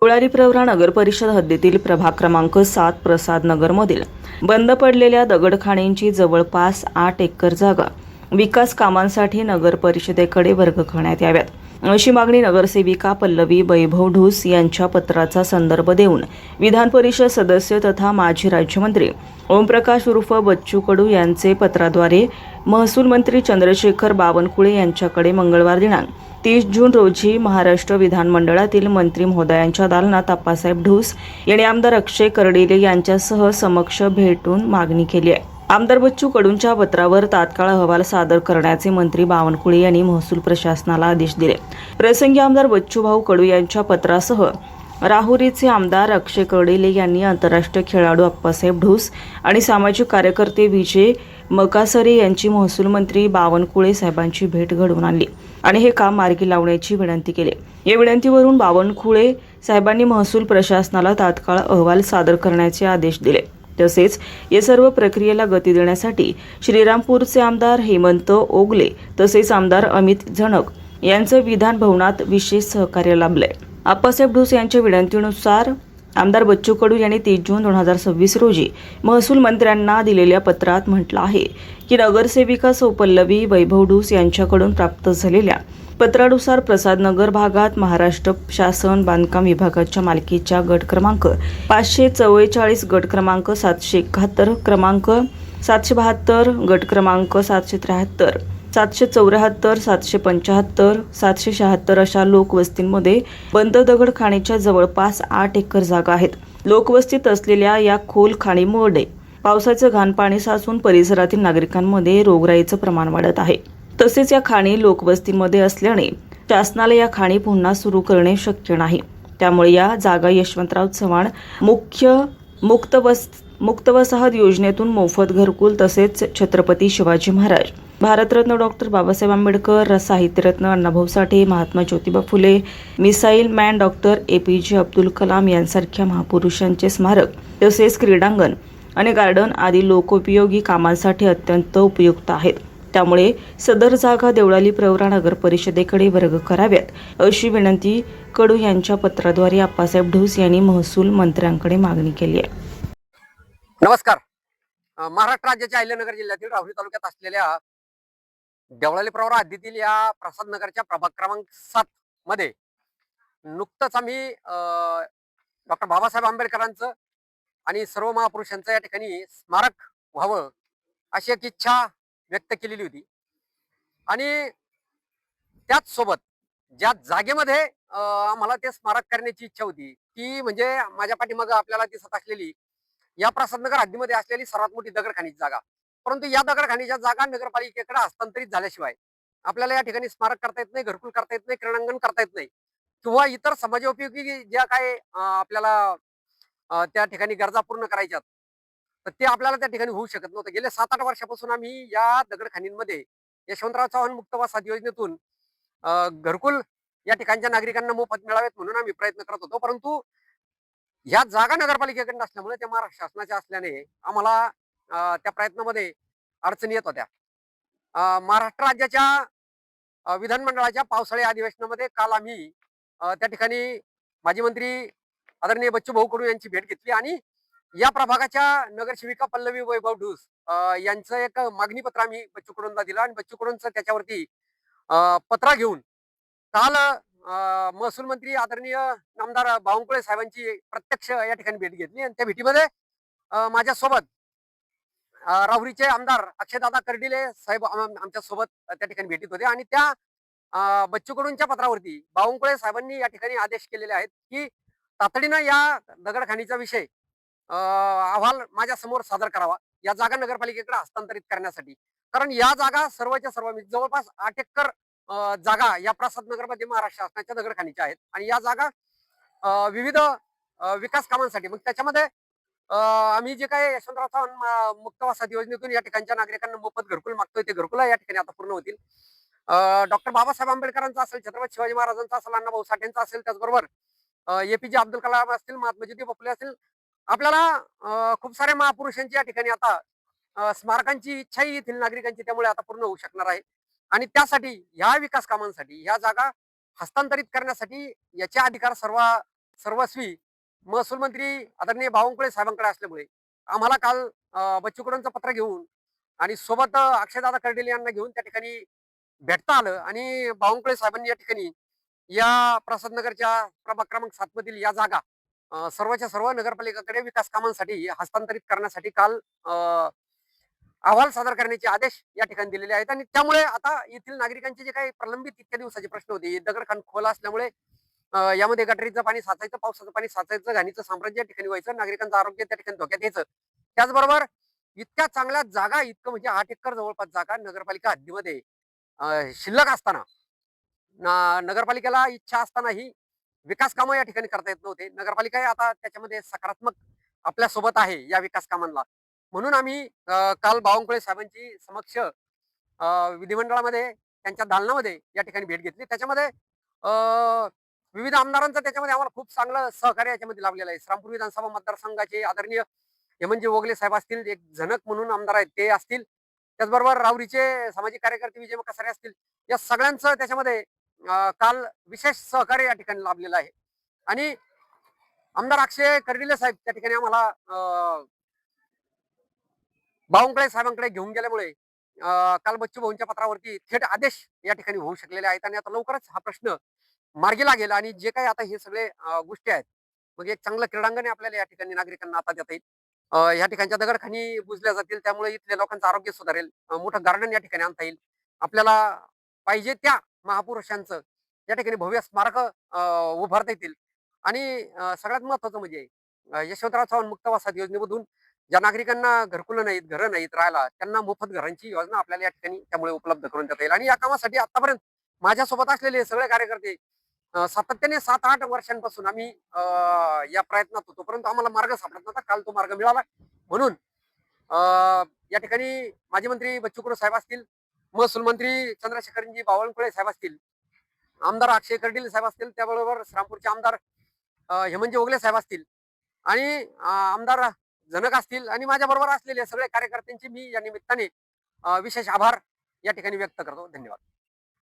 देवळाली प्रवरा नगर परिषद हद्दीतील प्रभाग क्रमांक 7 प्रसाद नगरमधील बंद पडलेल्या दगडखाणींची जवळपास 8 एकर जागा विकास कामांसाठी नगर परिषदेकडे वर्ग करण्यात याव्यात अशी मागणी नगरसेविका पल्लवी वैभव ढूस यांच्या पत्राचा संदर्भ देऊन विधान परिषद सदस्य तथा माजी राज्यमंत्री ओमप्रकाश उर्फ बच्चू कडू यांचे पत्राद्वारे महसूल मंत्री चंद्रशेखर बावनकुळे यांच्याकडे मंगळवार दिनांक 30 जून रोजी महाराष्ट्र विधानमंडळातील मंत्री महोदयांच्या दालनात आप्पासाहेब ढूस यांनी आमदार अक्षय कर्डिले यांच्यासह समक्ष भेटून मागणी केली आहे। आमदार बच्चू कडूंच्या पत्रावर तात्काळ अहवाल सादर करण्याचे मंत्री बावनकुळे यांनी महसूल प्रशासनाला आदेश दिले। प्रसंगी आमदार बच्चूभाऊ कडू यांच्या पत्रासह राहुरीचे आमदार अक्षय कर्डिले यांनी आंतरराष्ट्रीय खेळाडू आप्पासाहेब ढूस आणि सामाजिक कार्यकर्ते विजय मकासरे यांची महसूल मंत्री बावनकुळे साहेबांची भेट घडवून आणली आणि हे काम मार्गी लावण्याची विनंती केली। या विनंतीवरून बावनकुळे साहेबांनी महसूल प्रशासनाला तात्काळ अहवाल सादर करण्याचे आदेश दिले। तसेच या सर्व प्रक्रियेला गती देण्यासाठी श्रीरामपूरचे आमदार हेमंत ओगले तसेच आमदार अमित झणक यांचं विधान भवनात विशेष सहकार्य लाभलंय। आप्पासाहेब ढूस यांच्या विनंतीनुसार आमदार बच्चू कडू यांनी 30 जून 2026 रोजी महसूल मंत्र्यांना दिलेल्या पत्रात म्हटलं आहे की नगरसेविका सौ पल्लवी वैभव ढूस यांच्याकडून प्राप्त झालेल्या पत्रानुसार प्रसाद नगर भागात महाराष्ट्र शासन बांधकाम विभागाच्या मालकीच्या गट क्रमांक 544, गट क्रमांक 771, क्रमांक 772, गट क्रमांक 773, 774, 775, 776 अशा लोकवस्तींमध्ये बंद दगड खाणीच्या जवळपास 8 एकर जागा आहेत। लोकवस्तीत असलेल्या या खोल खाणीमुळे पावसाचं घाण पाणी साचून परिसरातील नागरिकांमध्ये रोगराईचं प्रमाण वाढत आहे। तसेच या खाणी लोकवस्तीमध्ये असल्याने शासनाला या खाणी पुन्हा सुरू करणे शक्य नाही। त्यामुळे या जागा यशवंतराव चव्हाण मुक्त वसाहत योजनेतून मोफत घरकुल तसेच छत्रपती शिवाजी महाराज, भारतरत्न डॉक्टर बाबासाहेब आंबेडकर, साहित्यरत्न Annabhau Sathe, Mahatma Jyotiba Phule, missile man doctor APJ Abdul Kalam यांसारख्या महापुरुषांचे स्मारक तसेच क्रीडांगण आणि गार्डन आदी लोकोपयोगी कामांसाठी अत्यंत उपयुक्त आहेत। त्यामुळे सदर जागा देवळाली प्रवरा नगर परिषदेकडे वर्ग कराव्यात अशी विनंती कडू यांच्या पत्राद्वारे आप्पासाहेब ढूस यांनी महसूल मंत्र्यांकडे मागणी केली आहे। नमस्कार। महाराष्ट्र राज्याच्या अहिल्यानगर जिल्ह्यातील राहुरी तालुक्यात असलेल्या देवळाली प्रवरा हद्दीतील या प्रसाद नगरच्या प्रभाग क्रमांक 7 मध्ये नुकतंच आम्ही डॉक्टर बाबासाहेब आंबेडकरांचं आणि सर्व महापुरुषांचं या ठिकाणी स्मारक व्हावं अशी एक इच्छा व्यक्त केलेली होती आणि त्याच सोबत ज्या जागेमध्ये आम्हाला ते स्मारक करण्याची इच्छा होती ती म्हणजे माझ्या पाठीमागे आपल्याला दिसत असलेली या प्रसाद नगर हद्दीमध्ये असलेली सर्वात मोठी दगडखाणीची जागा। परंतु या दगडखाणीच्या जागा नगरपालिकेकडे हस्तांतरित झाल्याशिवाय आपल्याला या ठिकाणी स्मारक करता येत नाही, घरकुल करता येत नाही, क्रीडांगण करता येत नाही किंवा इतर समाजोपयोगी ज्या काय आपल्याला त्या ठिकाणी गरजा पूर्ण करायच्यात तर ते आपल्याला त्या ठिकाणी होऊ शकत नव्हतं। गेल्या 7-8 वर्षापासून आम्ही या दगडखाणींमध्ये यशवंतराव चव्हाण मुक्त वसाहत योजनेतून घरकुल या ठिकाणच्या नागरिकांना मोफत मिळावेत म्हणून आम्ही प्रयत्न करत होतो। परंतु ह्या जागा नगरपालिकेकडे नसल्यामुळे त्या महाराष्ट्र शासनाच्या असल्याने आम्हाला त्या प्रयत्नामध्ये अडचणी येत होत्या। महाराष्ट्र राज्याच्या विधानमंडळाच्या पावसाळी अधिवेशनामध्ये काल आम्ही त्या ठिकाणी माजी मंत्री आदरणीय बच्चूभाऊ कडू यांची भेट घेतली आणि या प्रभागाच्या नगरसेविका पल्लवी वैभव ढूस यांचं एक मागणी पत्र आम्ही बच्चू कडूंना दिलं आणि बच्चू कडूंचं त्याच्यावरती पत्र घेऊन काल महसूल मंत्री आदरणीय आमदार बावनकुळे साहेबांची प्रत्यक्ष या ठिकाणी भेट घेतली आणि त्या भेटीमध्ये माझ्यासोबत राहुरीचे आमदार अक्षयदादा कर्डिले साहेब आमच्या सोबत त्या ठिकाणी भेटीत होते आणि त्या बच्चू कडूंच्या पत्रावरती बावनकुळे साहेबांनी या ठिकाणी आदेश केलेले आहेत की तातडीनं या दगडखाणीचा विषय अहवाल माझ्या समोर सादर करावा या जागा नगरपालिकेकडे हस्तांतरित करण्यासाठी। कारण या जागा सर्वच्या सर्व जवळपास 8 एकर जागा या प्रसाद नगरमध्ये महाराष्ट्र शासनाच्या दगडखाणीच्या आहेत आणि या जागा विविध विकास कामांसाठी मग त्याच्यामध्ये आम्ही जे काही यशवंतराव चव्हाण मुक्त वसाहत योजनेतून या ठिकाणच्या नागरिकांना मोफत घरकुल मागतोय ते घरकुल या ठिकाणी आता पूर्ण होतील। डॉक्टर बाबासाहेब आंबेडकरांचा असेल, छत्रपती शिवाजी महाराजांचा असेल, अण्णाभाऊ साठेंचा असेल, त्याचबरोबर APJ अब्दुल कलाम असतील, महात्मा ज्योतिबा फुले असतील, आपल्याला खूप सारे महापुरुषांची या ठिकाणी आता स्मारकांची इच्छाही येथील नागरिकांची त्यामुळे आता पूर्ण होऊ शकणार आहे आणि त्यासाठी ह्या विकास कामांसाठी ह्या जागा हस्तांतरित करण्यासाठी याचे अधिकार सर्वस्वी महसूल मंत्री आदरणीय बावनकुळे साहेबांकडे असल्यामुळे आम्हाला काल बच्चू कडूंचं पत्र घेऊन आणि सोबत अक्षयदादा कर्डिले यांना घेऊन त्या ठिकाणी भेटता आलं आणि बावनकुळे साहेबांनी या ठिकाणी या प्रसाद नगरच्या प्रभाग क्रमांक 7 मधील या जागा सर्वच्या सर्व नगरपालिकेकडे विकास कामांसाठी हस्तांतरित करण्यासाठी काल अहवाल सादर करण्याचे आदेश या ठिकाणी दिलेले आहेत आणि त्यामुळे आता येथील नागरिकांचे जे काही प्रलंबित इतक्या दिवसाचे प्रश्न होते दगडखाण खोल असल्यामुळे यामध्ये गटरीचं पाणी साचायचं, पावसाचं पाणी साचायचं, घाणीचं साम्राज्य या ठिकाणी व्हायचं, नागरिकांचं आरोग्य त्या ठिकाणी धोक्यात यायचं. त्याचबरोबर इतक्या चांगल्या जागा, इतकं म्हणजे 8 एकर जवळपास जागा नगरपालिका हद्दीमध्ये शिल्लक असताना नगरपालिकेला इच्छा असतानाही विकास कामं या ठिकाणी करता येत नव्हते. नगरपालिका आता त्याच्यामध्ये सकारात्मक आपल्या सोबत आहे या विकास कामांना. म्हणून आम्ही काल बावनकुळे साहेबांची समक्ष विधिमंडळामध्ये त्यांच्या दालनामध्ये या ठिकाणी भेट घेतली. त्याच्यामध्ये विविध आमदारांचं त्याच्यामध्ये आम्हाला खूप चांगलं सहकार्य याच्यामध्ये लाभलेलं आहे. श्रामपूर विधानसभा मतदारसंघाचे आदरणीय हेमंतजी ओगले साहेब असतील, एक झनक म्हणून आमदार आहेत ते असतील, त्याचबरोबर राहुरीचे सामाजिक कार्यकर्ते विजय कसारे असतील, या सगळ्यांचं त्याच्यामध्ये काल विशेष सहकार्य या ठिकाणी लाभलेलं आहे. आणि आमदार अक्षय कर्डिले साहेब त्या ठिकाणी आम्हाला बावनकुळे साहेबांकडे घेऊन गेल्यामुळे काल बच्चू भाऊंच्या पत्रावरती थेट आदेश या ठिकाणी होऊ शकलेले आहेत आणि आता लवकरच हा प्रश्न मार्गी लागेल आणि जे काही आता हे सगळे गोष्टी आहेत, मग एक चांगलं क्रीडांगण आपल्याला या ठिकाणी नागरिकांना आता देता येईल. या ठिकाणच्या दगडखानी बुजल्या जातील, त्यामुळे इथल्या लोकांचं आरोग्य सुधारेल. मोठं गार्डन या ठिकाणी आणता येईल. आपल्याला पाहिजे त्या महापुरुषांचं या ठिकाणी भव्य स्मारक उभारता येतील. आणि सगळ्यात महत्वाचं म्हणजे यशवंतराव चव्हाण मुक्तवासात योजनेमधून ज्या नागरिकांना घरकुलं नाहीत, घरं नाहीत राहायला, त्यांना मोफत घरांची योजना आपल्याला या ठिकाणी त्यामुळे उपलब्ध करून देता येईल. आणि या कामासाठी आतापर्यंत माझ्यासोबत असलेले सगळे कार्यकर्ते सातत्याने 7-8 वर्षांपासून आम्ही या प्रयत्नात होतो, परंतु आम्हाला मार्ग सापडत नव्हता. काल तो मार्ग मिळाला. म्हणून या ठिकाणी माजी मंत्री बच्चू कडू साहेब असतील, महसूल मंत्री चंद्रशेखरजी बावनकुळे साहेब असतील, आमदार अक्षय कर्डिले साहेब असतील, त्याबरोबर श्रामपूरचे आमदार हेमंतजी ओगले साहेब असतील आणि आमदार जनक असतील आणि माझ्याबरोबर असलेले सगळे कार्यकर्त्यांचे मी या निमित्ताने विशेष आभार या ठिकाणी व्यक्त करतो. धन्यवाद.